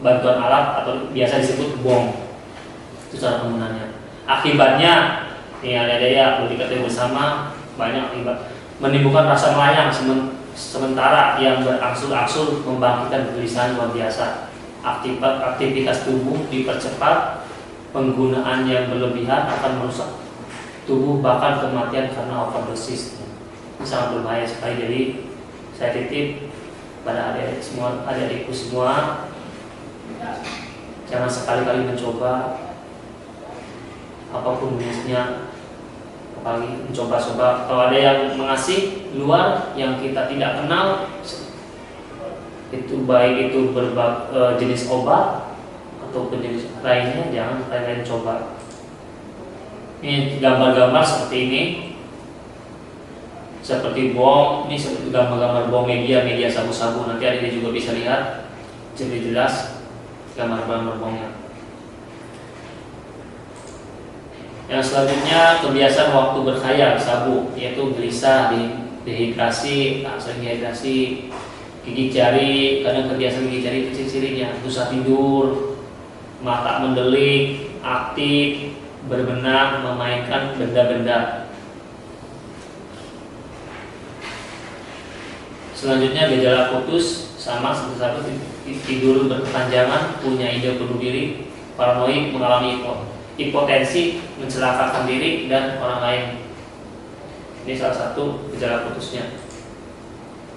bantuan alat atau biasa disebut bong. Itu cara penggunaannya. Akibatnya, ini ada ya perlu diketahui bersama, banyak akibat menimbulkan rasa melayang sementara yang berangsur-angsur membangkitkan kegelisahan luar biasa. Aktivitas tubuh dipercepat, penggunaan yang berlebihan akan merusak tubuh, bahkan kematian karena overdosis. Ini sangat berbahaya sekali. Jadi saya titip pada adik-adikku semua, jangan sekali-kali mencoba apapun jenisnya, apalagi mencoba-coba. Kalau ada yang mengasih luar yang kita tidak kenal, itu baik itu jenis obat atau jenis lainnya, jangan kalian coba. Ini gambar-gambar seperti ini, seperti bom. Ini seperti gambar-gambar bom media sabu-sabu. Nanti ada juga bisa lihat lebih jelas gambar-gambar bomnya. Yang selanjutnya kebiasaan waktu berkhayal sabu, yaitu gelisah, dehidrasi, sering dehidrasi, gigit jari, kadang kebiasaan gigit jari itu ciri-cirinya, susah tidur, mata mendelik, aktif, berbenah, memainkan benda-benda. Selanjutnya gejala putus, sama seperti satu, tidur berkepanjangan, punya ide bunuh diri, paranoid, mengalami hipotensi, mencelakakan diri dan orang lain. Ini salah satu gejala putusnya.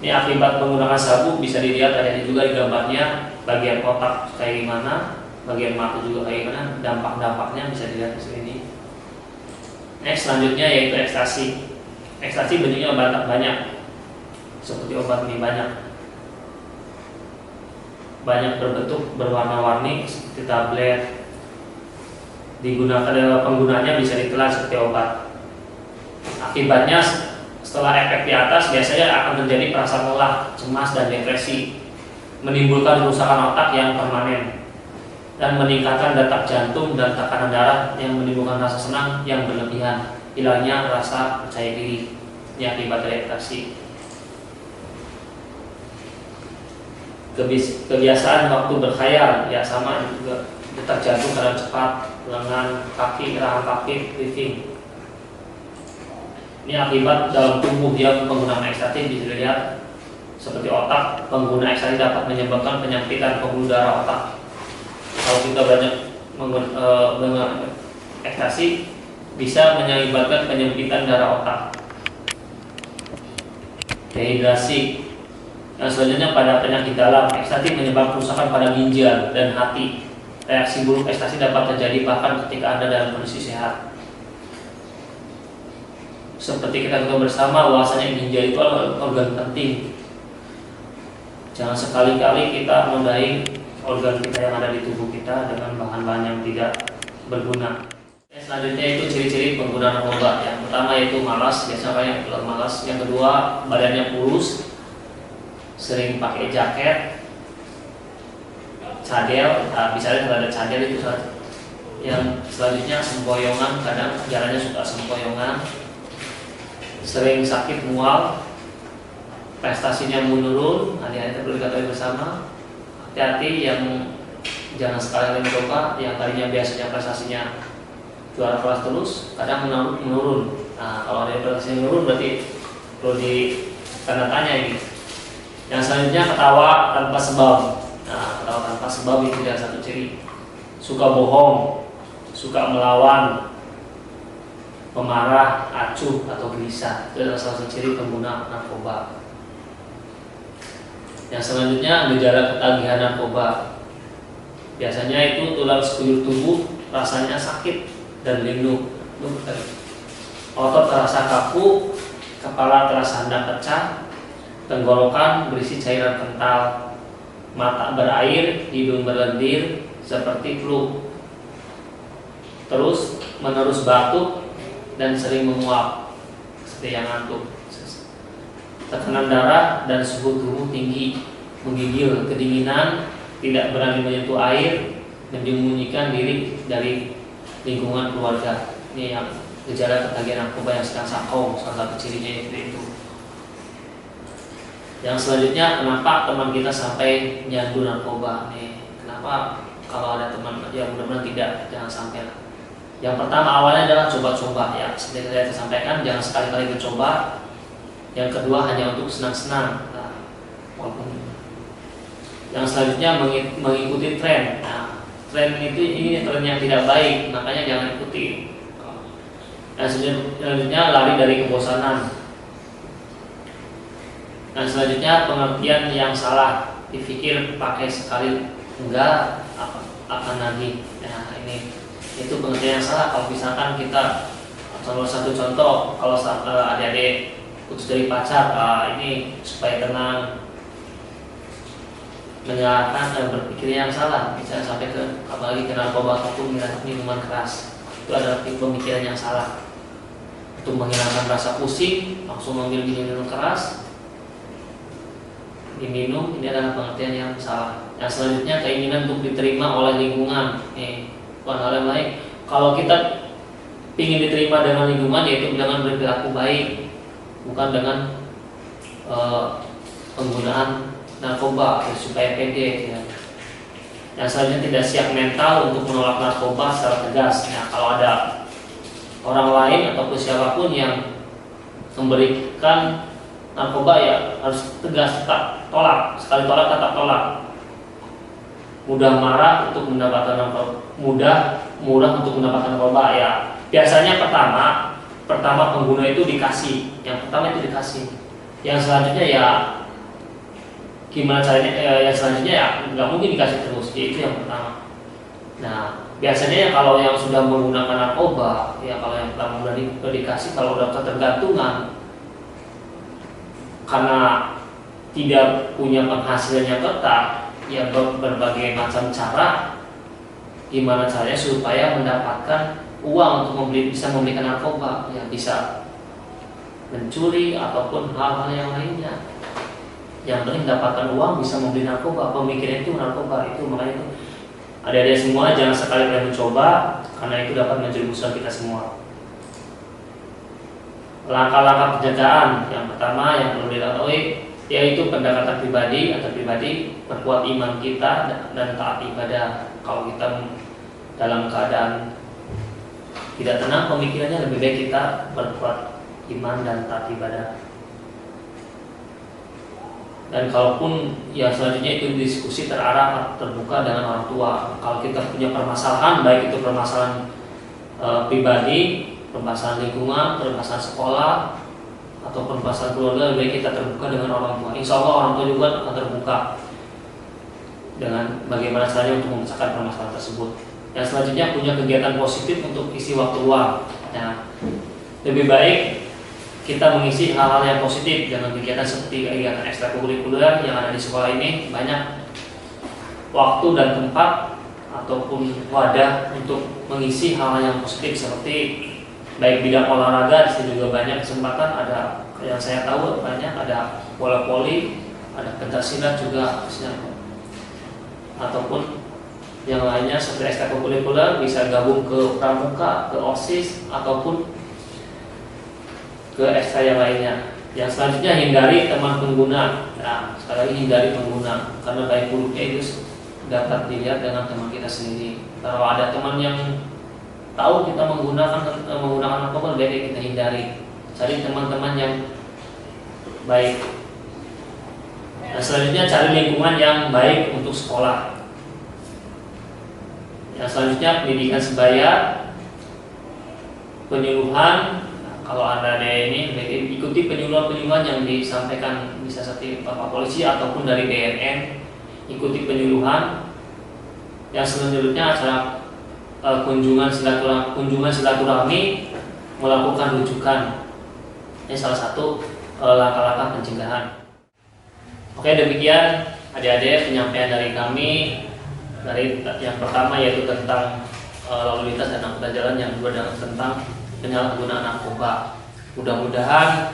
Ini akibat menggunakan sabu, bisa dilihat ada juga di gambarnya, bagian otak kayak gimana, bagian mata juga kayak gimana, dampak-dampaknya bisa dilihat di sini. Next, selanjutnya yaitu ekstasi. Ekstasi bentuknya banyak, seperti obat ini banyak berbentuk berwarna-warni seperti tablet. Digunakan, penggunanya bisa ditelan seperti obat. Akibatnya setelah efek di atas biasanya akan terjadi perasaan lelah, cemas dan depresi, menimbulkan kerusakan otak yang permanen, dan meningkatkan detak jantung dan tekanan darah yang menimbulkan rasa senang yang berlebihan, hilangnya rasa percaya diri. Ini akibat dari ekstasi. Kebiasaan waktu berkhayal ya sama juga, detak jantung kadang cepat, lengan kaki, rahang kaki, breathing. Ini akibat dalam tubuh yang menggunakan ekstasi. Bisa dilihat seperti otak, pengguna ekstasi dapat menyebabkan penyempitan pembuluh darah otak. Kalau kita banyak menggunakan ekstasi, bisa menyebabkan penyempitan darah otak. Dehidrasi. Yang selanjutnya pada penyakit dalam, ekstasi menyebabkan kerusakan pada ginjal dan hati. Reaksi buruk ekstasi dapat terjadi bahkan ketika Anda dalam kondisi sehat. Seperti kita ketahui bersama bahwasanya ginjal itu adalah organ penting. Jangan sekali-kali kita menodai organ kita yang ada di tubuh kita dengan bahan-bahan yang tidak berguna. Selanjutnya itu ciri-ciri pengguna narkoba. Yang pertama yaitu malas, biasa banyak bilang malas. Yang kedua, badannya kurus, sering pakai jaket, cadel. Nah, misalnya kalau ada cadel itu salah. Yang selanjutnya sempoyongan, kadang jalannya suka sempoyongan, sering sakit mual, prestasinya menurun. Hati-hati perlu diketahui bersama. Hati-hati yang jangan sekali-kali mencoba yang tadinya biasanya prestasinya juara kelas terus, kadang menurun. Nah, kalau ada prestasi menurun berarti perlu di tanda tanya ini. Yang selanjutnya ketawa tanpa sebab. Nah, ketawa tanpa sebab itu adalah satu ciri. Suka bohong, suka melawan, pemarah, acuh atau gelisah. Itu adalah salah satu ciri pengguna narkoba. Yang selanjutnya gejala ketagihan narkoba. Biasanya itu tulang sekujur tubuh rasanya sakit dan lindu, otot terasa kaku, kepala terasa hendak pecah, tenggorokan berisi cairan kental, mata berair, hidung berlendir seperti flu, terus menerus batuk dan sering menguap seperti yang ngantuk, tekanan darah dan suhu tubuh tinggi, menggigil, kedinginan, tidak berani menyentuh air, menyembunyikan diri dari lingkungan keluarga. Ini yang gejala ketagihan narkoba yang sedang sakau, salah satu cirinya itu. Yang selanjutnya, kenapa teman kita sampai nyandu narkoba? Nih, kenapa kalau ada teman ya mudah-mudahan tidak, jangan sampai lah. Yang pertama awalnya adalah coba-coba ya, seperti saya sampaikan, jangan sekali-kali mencoba. Yang kedua hanya untuk senang-senang. Nah, walaupun yang selanjutnya mengikuti tren. Nah, tren itu ini tren yang tidak baik, makanya jangan ikuti. Dan selanjutnya lari dari kebosanan. Dan selanjutnya pengertian yang salah, dipikir pakai sekali enggak akan lagi. Nah, ini itu pengertian yang salah. Kalau misalkan kita satu contoh, kalau adik-adik putus dari pacar, ini supaya tenang, menyalahkan dan berpikir yang salah, bisa sampai ke apalagi ke narkoba ataupun minuman keras. Itu adalah pemikiran yang salah. Untuk menghilangkan rasa pusing, langsung mengambil minuman keras, diminum, ini adalah pengertian yang salah. Yang selanjutnya keinginan untuk diterima oleh lingkungan. Bukan hal yang lain. Kalau kita ingin diterima dengan lingkungan, yaitu dengan berperilaku baik, bukan dengan penggunaan narkoba supaya pede ya. Yang selanjutnya tidak siap mental untuk menolak narkoba secara tegas. Nah, kalau ada orang lain ataupun siapapun yang memberikan narkoba ya harus tegas, tetap tolak, sekali tolak tetap tolak. Mudah marah untuk mendapatkan narkoba, murah untuk mendapatkan narkoba ya. Biasanya pertama pengguna itu dikasih, yang pertama itu dikasih. Yang selanjutnya ya gimana caranya, yang selanjutnya ya nggak mungkin dikasih terus, itu yang pertama. Nah, biasanya ya kalau yang sudah menggunakan narkoba, ya kalau yang pertama udah dikasih, kalau udah ketergantungan karena tidak punya penghasilan yang tetap, ya berbagai macam cara gimana caranya supaya mendapatkan uang untuk bisa membelikan narkoba, ya bisa mencuri ataupun hal-hal yang lainnya. Yang penting dapatkan uang bisa membeli narkoba, pemikiran itu narkoba itu. Makanya itu adik-adik semua jangan sekali-kali mencoba, karena itu dapat menjerumuskan kita semua. Langkah-langkah penjagaan yang pertama yang perlu diketahui yaitu pendekatan pribadi atau pribadi, perkuat iman kita dan taat ibadah. Kalau kita dalam keadaan tidak tenang pemikirannya, lebih baik kita berkuat iman dan taat ibadah. Dan kalaupun ya selanjutnya itu diskusi terarah terbuka dengan orang tua. Kalau kita punya permasalahan, baik itu permasalahan pribadi, permasalahan lingkungan, permasalahan sekolah, atau permasalahan keluarga, lebih baik kita terbuka dengan orang tua. Insya Allah orang tua juga akan terbuka dengan bagaimana caranya untuk memecahkan permasalahan tersebut. Yang selanjutnya punya kegiatan positif untuk isi waktu luang. Nah, lebih baik kita mengisi hal-hal yang positif dengan kegiatan seperti kegiatan ekstrakurikuler yang ada di sekolah ini. Banyak waktu dan tempat ataupun wadah untuk mengisi hal yang positif seperti baik bidang olahraga. Di sini juga banyak kesempatan, ada yang saya tahu banyak, ada bola voli, ada pencaksilat juga, ataupun yang lainnya seperti ekstrakurikuler bisa gabung ke pramuka, ke OSIS ataupun ke ekstra yang lainnya. Yang selanjutnya hindari teman pengguna. Nah, sekali lagi hindari pengguna karena baik buruknya itu dapat dilihat dengan teman kita sendiri. Kalau ada teman yang tahu kita menggunakan narkoba, baiknya kita hindari. Cari teman-teman yang baik. Nah, selanjutnya cari lingkungan yang baik untuk sekolah. Yang selanjutnya pendidikan sebaya, penyuluhan. Kalau Anda ada ini, ikuti penyuluhan-penyuluhan yang disampaikan bisa seperti Bapak Polisi ataupun dari BNN. Ikuti penyuluhan. Yang selanjutnya acara kunjungan silaturahmi, melakukan rujukan. Ini salah satu langkah-langkah pencegahan. Oke, demikian adik-adik penyampaian dari kami. Dari yang pertama yaitu tentang lalu lintas dan angkutan jalan, yang kedua tentang penyalahgunaan narkoba. Mudah-mudahan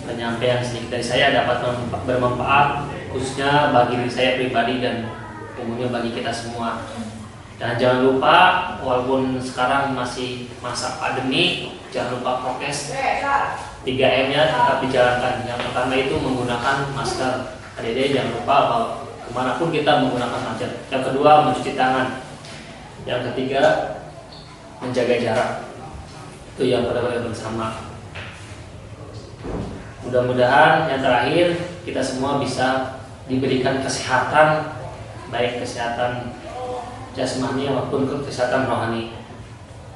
penyampaian sedikit dari saya dapat bermanfaat khususnya bagi diri saya pribadi dan umumnya bagi kita semua. Dan jangan lupa, walaupun sekarang masih masa pandemi, jangan lupa prokes 3M-nya tetap dijalankan. Yang pertama itu menggunakan masker. Adik-adik jangan lupa bahwa kemanapun kita menggunakan masker. Yang kedua mencuci tangan. Yang ketiga menjaga jarak. Itu yang benar-benar bersama. Mudah-mudahan yang terakhir kita semua bisa diberikan kesehatan, baik kesehatan jasmani maupun kesehatan rohani.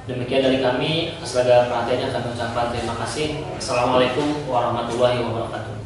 Demikian dari kami. Atas segala perhatiannya kami ucapkan terima kasih. Assalamualaikum warahmatullahi wabarakatuh.